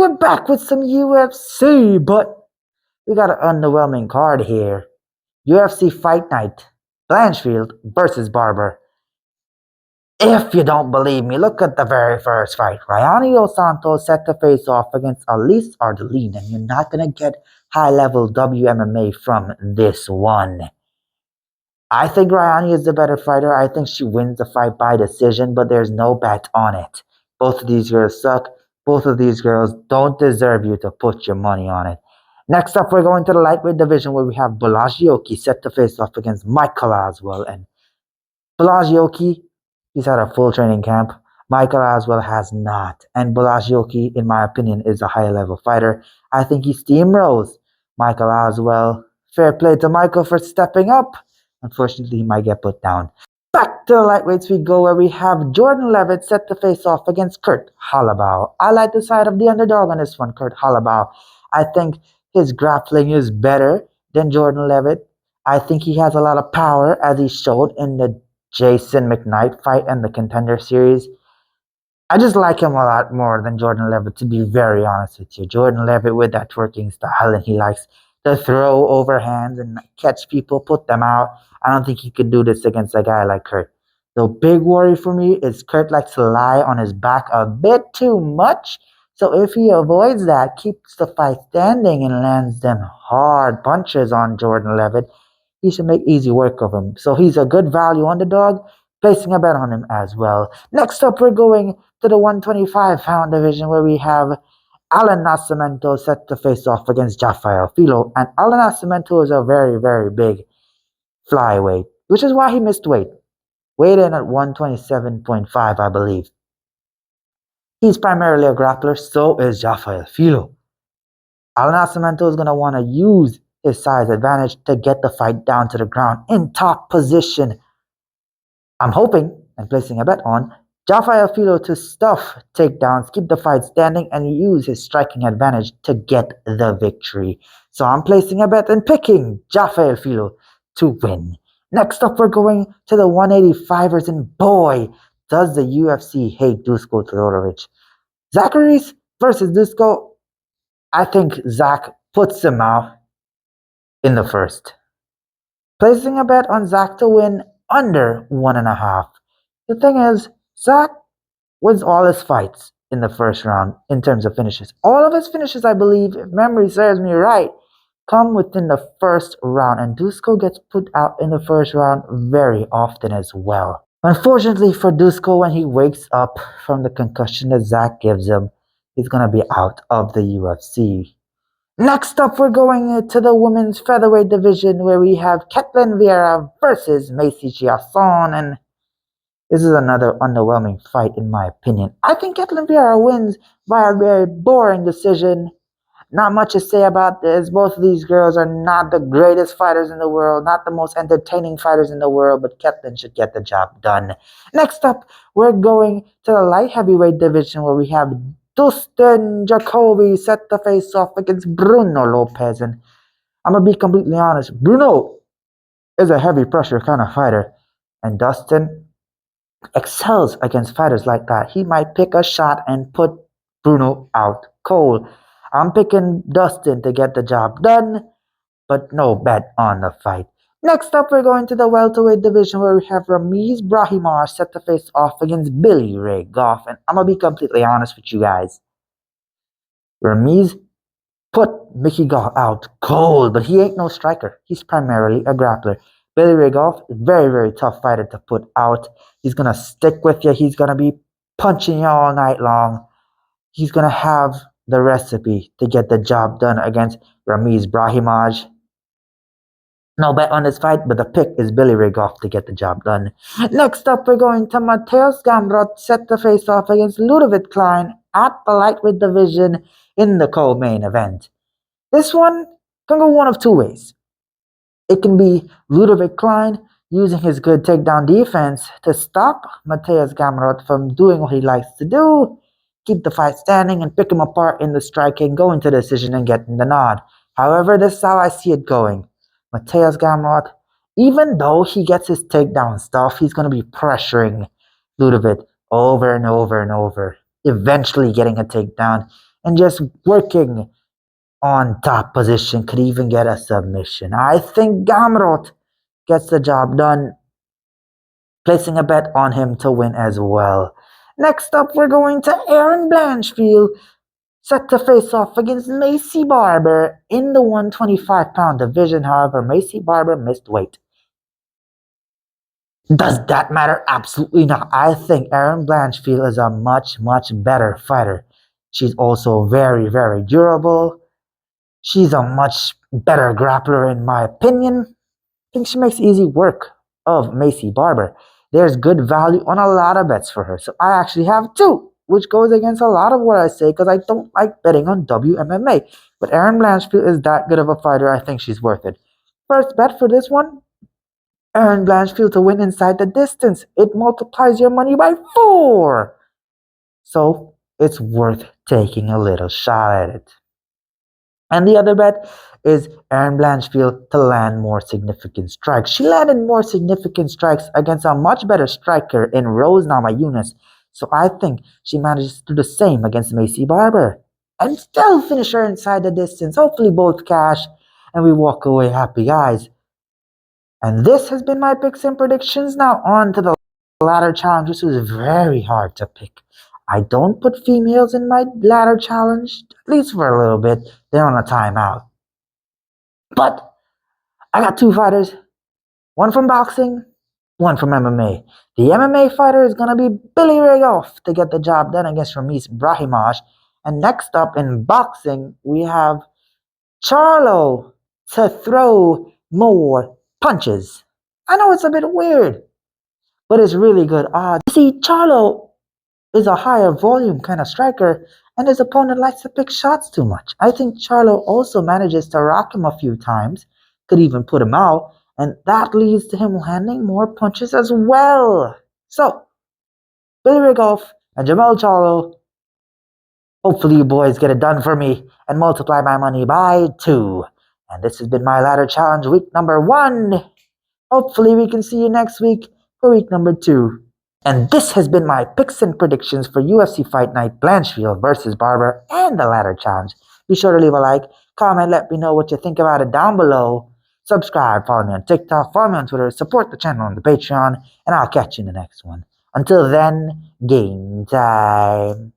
we're back with some UFC, but we got an underwhelming card here. UFC Fight Night, Blanchfield vs Barber. If you don't believe me, look at the very first fight. Rayanne Santos set to face off against Ardelean, and you're not going to get high-level WMMA from this one. I think Rayanne is the better fighter. I think she wins the fight by decision, but there's no bet on it. Both of these girls suck. Both of these girls don't deserve you to put your money on it. Next up, we're going to the lightweight division where we have Bolaji set to face off against Michael Aswell. And Bolaji, he's had a full training camp. Michael Aswell has not. And Bolaji, in my opinion, is a high-level fighter. I think he steamrolls Michael Aswell. Fair play to Michael for stepping up. Unfortunately, he might get put down. Back to the lightweights we go, where we have Jordan Leavitt set to face off against Kurt Holobaugh. I like the side of the underdog on this one, Kurt Holobaugh. I think his grappling is better than Jordan Leavitt. I think he has a lot of power, as he showed in the Jason McKnight fight and the Contender Series. I just like him a lot more than Jordan Leavitt, to be very honest with you. Jordan Leavitt with that twerking style, and he likes to throw overhands and catch people, put them out. I don't think he could do this against a guy like Kurt. The big worry for me is Kurt likes to lie on his back a bit too much. So if he avoids that, keeps the fight standing and lands them hard punches on Jordan Leavitt, he should make easy work of him. So he's a good value underdog, placing a bet on him as well. Next up, we're going to the 125-pound division where we have Allan Nascimento set to face off against Jafel, Filho. And Allan Nascimento is a very, very big flyweight, which is why he missed weight. Weighed in at 127.5, I believe. He's primarily a grappler, so is Jafel, Filho. Allan Nascimento is going to want to use his size advantage to get the fight down to the ground in top position. I'm hoping and placing a bet on Jafel Filho to stuff takedowns, keep the fight standing, and use his striking advantage to get the victory. So I'm placing a bet and picking Jafel Filho to win. Next up, we're going to the 185ers, and boy, does the UFC hate Dusko Tudorovic. Reese versus Dusko. I think Zach puts him out in the first. Placing a bet on Zach to win under 1.5. The thing is, Zach wins all his fights in the first round in terms of finishes. All of his finishes, I believe, if memory serves me right, come within the first round, and Dusko gets put out in the first round very often as well. Unfortunately for Dusko, when he wakes up from the concussion that Zach gives him, he's going to be out of the UFC. Next up, we're going to the women's featherweight division where we have Ketlen Vieira versus Macy Chiasson, and this is another underwhelming fight in my opinion. I think Ketlen Vieira wins by a very boring decision. Not much to say about this. Both of these girls are not the greatest fighters in the world, not the most entertaining fighters in the world, but Ketlen should get the job done. Next up, we're going to the light heavyweight division where we have Dustin Jacoby set to face off against Bruno Lopes. And I'm going to be completely honest, Bruno is a heavy pressure kind of fighter, and Dustin excels against fighters like that. He might pick a shot and put Bruno out cold. I'm picking Dustin to get the job done, but no bet on the fight. Next up, we're going to the welterweight division where we have Ramiz Brahimaj set to face off against Billy Ray Goff. And I'm going to be completely honest with you guys. Ramiz put Mickey Goff out cold, but he ain't no striker. He's primarily a grappler. Billy Ray Goff is a very, very tough fighter to put out. He's going to stick with you. He's going to be punching you all night long. He's going to have the recipe to get the job done against Ramiz Brahimaj. No bet on this fight, but the pick is Billy Ray Goff to get the job done. Next up, we're going to Mateusz Gamrot set to face off against Leavitt Klein at the lightweight division in the co-main event. This one can go one of two ways. It can be Leavitt Klein using his good takedown defense to stop Mateusz Gamrot from doing what he likes to do, keep the fight standing and pick him apart in the striking, go into the decision and getting the nod. However, this is how I see it going. Mateusz Gamrot, even though he gets his takedown stuff, he's going to be pressuring Leavitt over and over and over, eventually getting a takedown and just working on top position could even get a submission. I think Gamrot gets the job done, placing a bet on him to win as well. Next up, we're going to Erin Blanchfield, set to face off against Maycee Barber in the 125-pound division. However, Maycee Barber missed weight. Does that matter? Absolutely not. I think Erin Blanchfield is a much, much better fighter. She's also very, very durable. She's a much better grappler in my opinion. I think she makes easy work of Maycee Barber. There's good value on a lot of bets for her. So I actually have two, which goes against a lot of what I say because I don't like betting on WMMA. But Erin Blanchfield is that good of a fighter. I think she's worth it. First bet for this one, Erin Blanchfield to win inside the distance. It multiplies your money by 4. So it's worth taking a little shot at it. And the other bet is Erin Blanchfield to land more significant strikes. She landed more significant strikes against a much better striker in Rose Namajunas. So I think she manages to do the same against Maycee Barber and still finish her inside the distance. Hopefully both cash and we walk away happy guys. And this has been my picks and predictions. Now on to the ladder challenge. This was very hard to pick. I don't put females in my ladder challenge, at least for a little bit. They're on a timeout. But I got 2 fighters, one from boxing, one from MMA. The MMA fighter is going to be Billy Goff to get the job done against Ramiz Brahimaj. And next up in boxing, we have Charlo to throw more punches. I know it's a bit weird, but it's really good odds. See, Charlo is a higher volume kind of striker, and his opponent likes to pick shots too much. I think Charlo also manages to rock him a few times, could even put him out, and that leads to him landing more punches as well. So, Billy Goff and Jamal Charlo, hopefully you boys get it done for me and multiply my money by 2. And this has been my ladder challenge week number 1. Hopefully we can see you next week for week number 2. And this has been my picks and predictions for UFC Fight Night, Blanchfield vs Barber, and the ladder challenge. Be sure to leave a like, comment, let me know what you think about it down below. Subscribe, follow me on TikTok, follow me on Twitter, support the channel on the Patreon, and I'll catch you in the next one. Until then, game time.